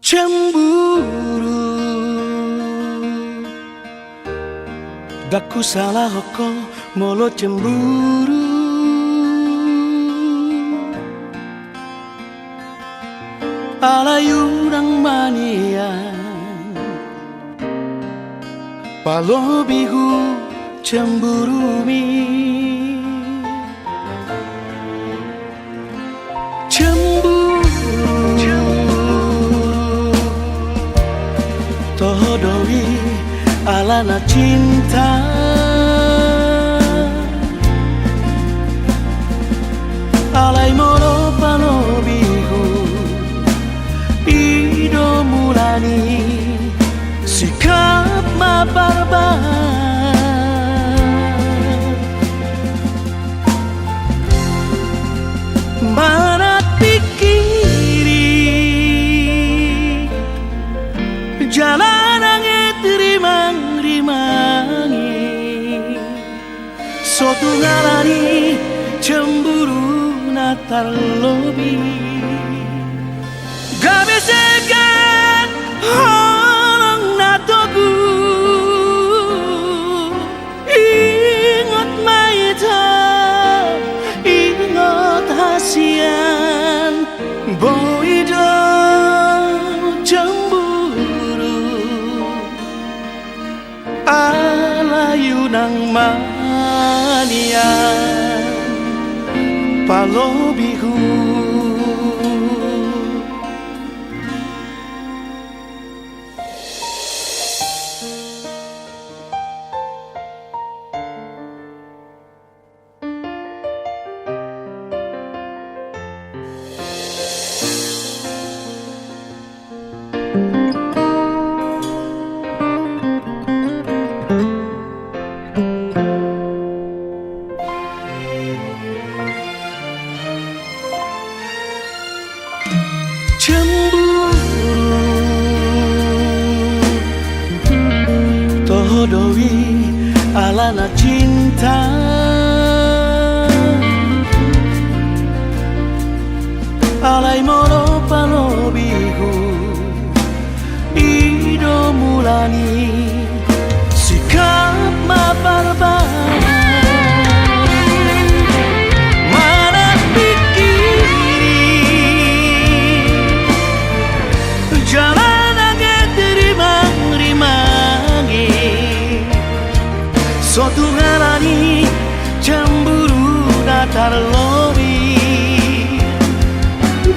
Cemburu daku salah kok molo cemburu alayurang manian palobihu cemburu mi tohodoi alana cinta alai moro palobihu ido mulani sikap mabarbar mana pikiri jalan sotu ngarani cemburu natar lobi gabesekan orang natogu ingat maita ingat hasian boido cemburu alayunang manian palobihu tohodoi alana cinta alai moro palobihu ido mulani sikap mabarbar mana pikiri jalan sotu ngarani cemburu datar lobi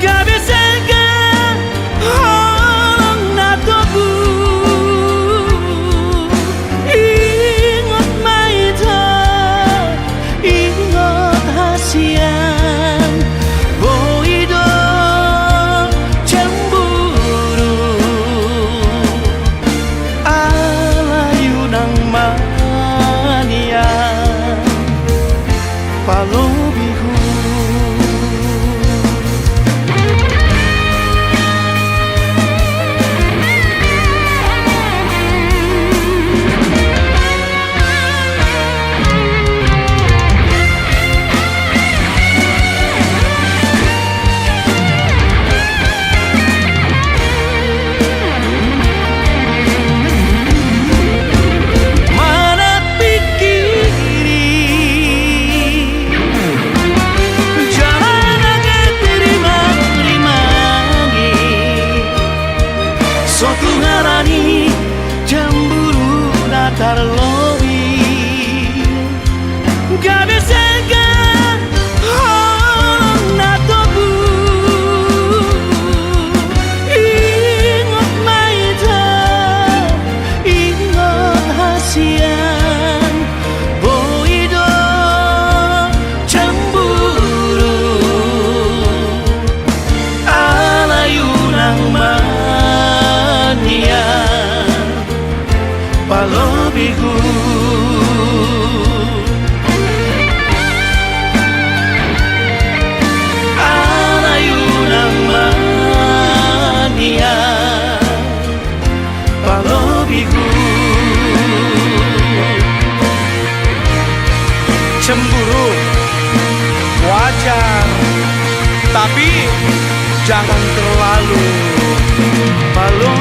gabesekan orang natogu ingat maita ingat hasian boido cemburu alayunang palobihu Cemburu wajar, tapi jangan terlalu. Malu